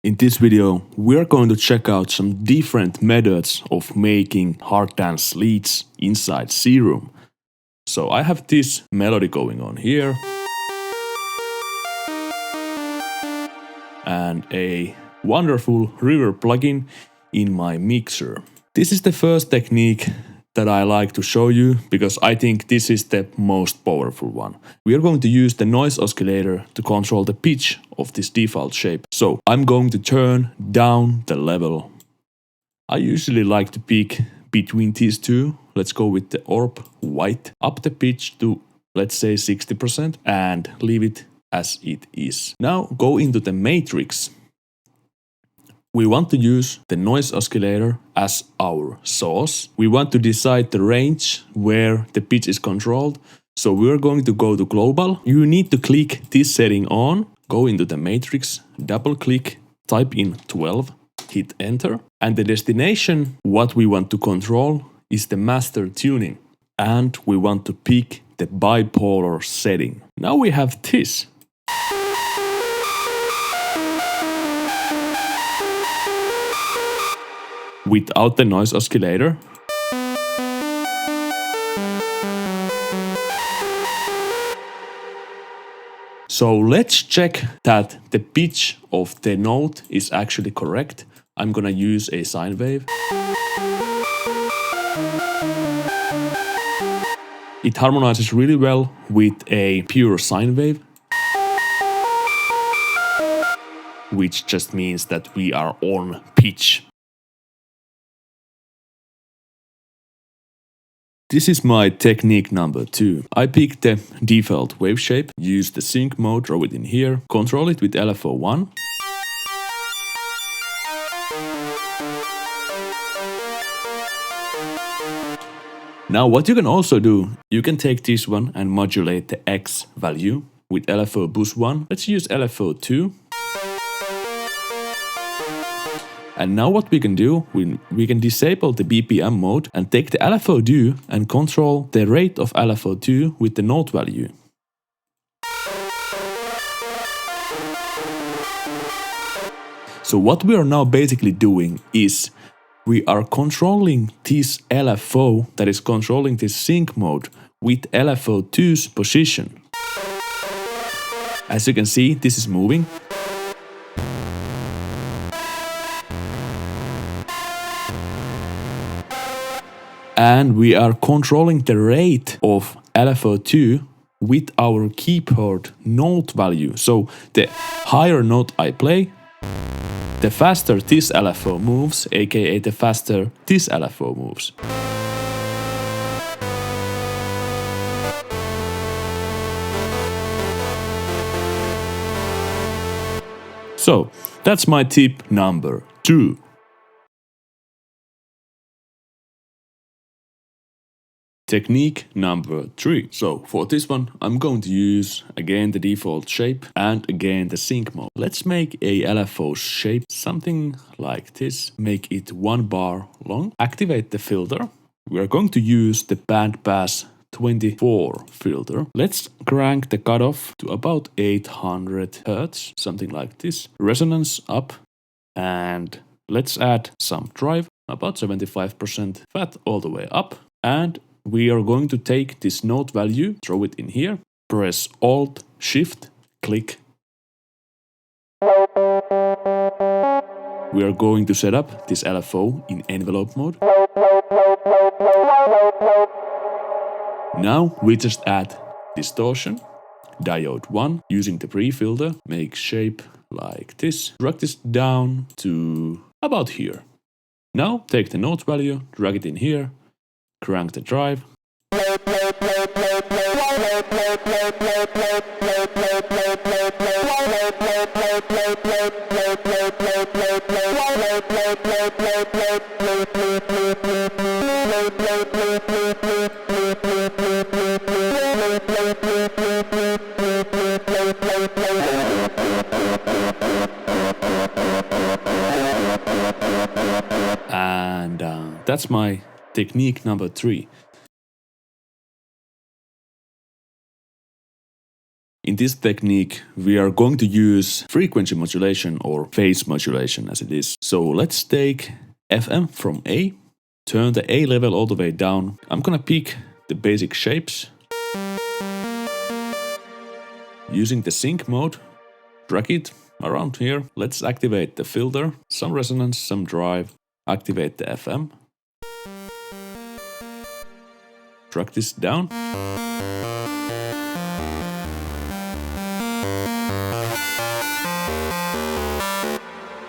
In this video, we're going to check out some different methods of making hard dance leads inside Serum. So I have this melody going on here and a wonderful reverb plugin in my mixer. This is the first technique that I like to show you because I think this is the most powerful one. We are going to use the noise oscillator to control the pitch of this default shape. So I'm going to turn down the level. I usually like to pick between these two. Let's go with the orb white. Up the pitch to, let's say, 60% and leave it as it is. Now go into the matrix. We want to use the noise oscillator as our source. We want to decide the range where the pitch is controlled. So we're going to go to global. You need to click this setting on, go into the matrix, double click, type in 12, hit enter. And the destination, what we want to control, is the master tuning. And we want to pick the bipolar setting. Now we have this. Without the noise oscillator. So let's check that the pitch of the note is actually correct. I'm gonna use a sine wave. It harmonizes really well with a pure sine wave, which just means that we are on pitch. This is my technique number 2. I pick the default wave shape, use the sync mode, draw it in here, control it with LFO1. Now what you can also do, you can take this one and modulate the X value with LFO boost 1. Let's use LFO2. And now what we can do, we can disable the BPM mode and take the LFO2 and control the rate of LFO2 with the note value. So what we are now basically doing is we are controlling this LFO that is controlling this sync mode with LFO2's position. As you can see, this is moving. And we are controlling the rate of LFO2 with our keyboard note value. So the higher note I play, the faster this LFO moves, aka the faster this LFO moves. So that's my tip number 2. Technique number 3. So for this one, I'm going to use again the default shape and again the sync mode. Let's make a LFO shape, something like this. Make it 1 bar long. Activate the filter. We are going to use the bandpass 24 filter. Let's crank the cutoff to about 800 Hz, something like this. Resonance up, and let's add some drive, about 75% fat all the way up. And we are going to take this note value, throw it in here, press Alt, Shift, click. We are going to set up this LFO in envelope mode. Now we just add distortion, diode 1, using the pre-filter, make shape like this, drag this down to about here. Now take the note value, drag it in here, crank the drive. And that's my technique number 3. In this technique, we are going to use frequency modulation or phase modulation as it is. So let's take FM from A, turn the A level all the way down. I'm gonna pick the basic shapes. Using the sync mode, drag it around here. Let's activate the filter, some resonance, some drive, activate the FM. Drag this down.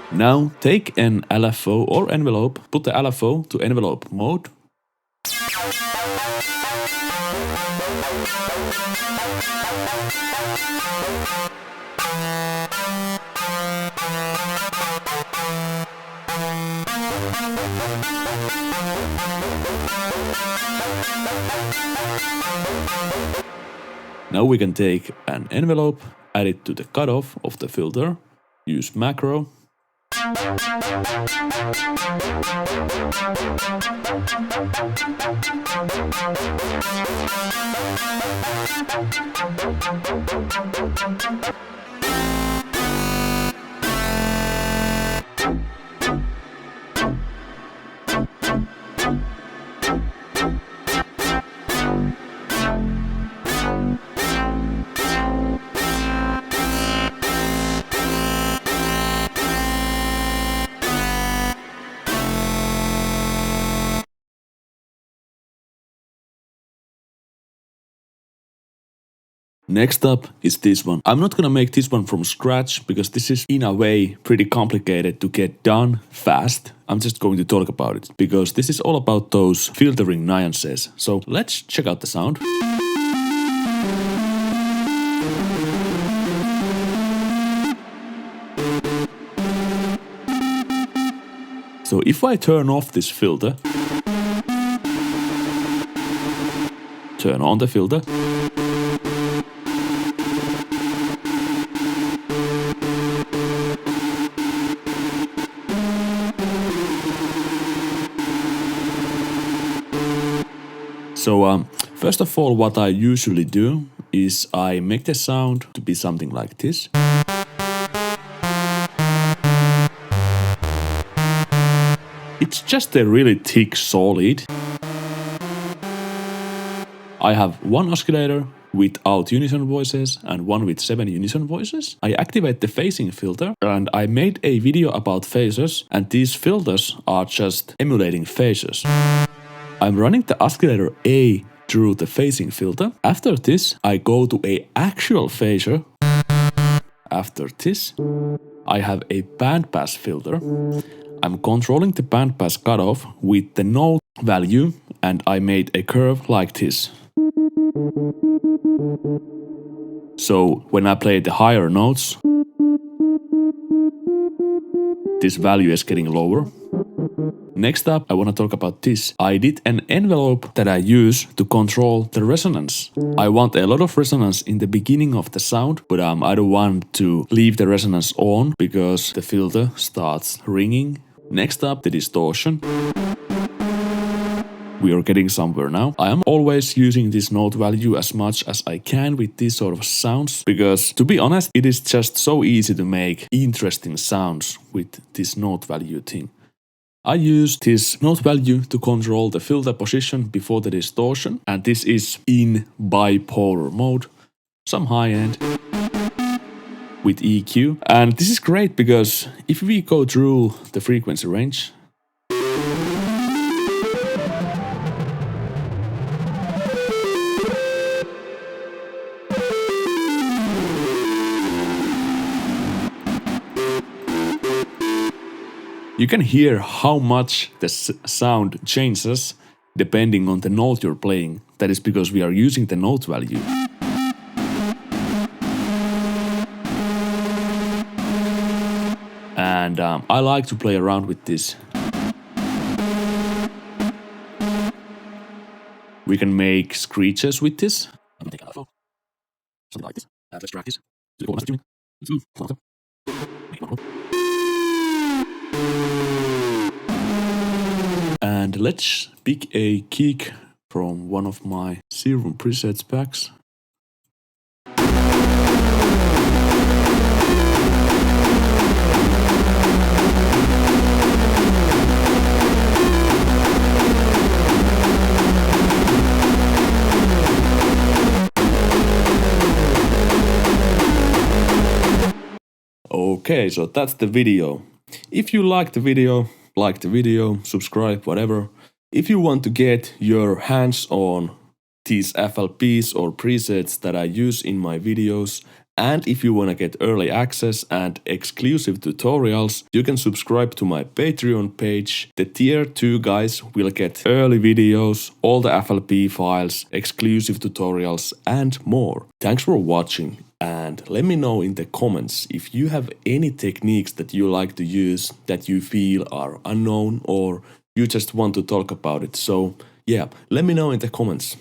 Now take an LFO or envelope, put the LFO to envelope mode. Now we can take an envelope, add it to the cutoff of the filter, use macro. Next up is this one. I'm not gonna make this one from scratch because this is in a way pretty complicated to get done fast. I'm just going to talk about it because this is all about those filtering nuances. So let's check out the sound. So if I turn off this filter, turn on the filter, so first of all, what I usually do is I make the sound to be something like this. It's just a really thick solid. I have one oscillator without unison voices and one with 7 unison voices. I activate the phasing filter and I made a video about phases, and these filters are just emulating phases. I'm running the oscillator A through the phasing filter. After this, I go to an actual phaser. After this, I have a bandpass filter. I'm controlling the bandpass cutoff with the note value, and I made a curve like this. So when I play the higher notes, this value is getting lower. Next up, I want to talk about this. I did an envelope that I use to control the resonance. I want a lot of resonance in the beginning of the sound, but I don't want to leave the resonance on because the filter starts ringing. Next up, the distortion. We are getting somewhere now. I am always using this note value as much as I can with these sort of sounds because, to be honest, it is just so easy to make interesting sounds with this note value thing. I use this note value to control the filter position before the distortion, and this is in bipolar mode, some high end with EQ. And this is great because if we go through the frequency range, you can hear how much the sound changes depending on the note you're playing. That is because we are using the note value. And I like to play around with this. We can make screeches with this. I'm gonna take an alpha. Something like this. And let's drag this. And let's pick a kick from one of my Serum presets packs. Okay, so that's the video. If you like the video, subscribe, whatever. If you want to get your hands on these FLPs or presets that I use in my videos, and if you want to get early access and exclusive tutorials, you can subscribe to my Patreon page. The tier 2 guys will get early videos, all the FLP files, exclusive tutorials, and more. Thanks for watching, and let me know in the comments if you have any techniques that you like to use that you feel are unknown or you just want to talk about it. So yeah, let me know in the comments.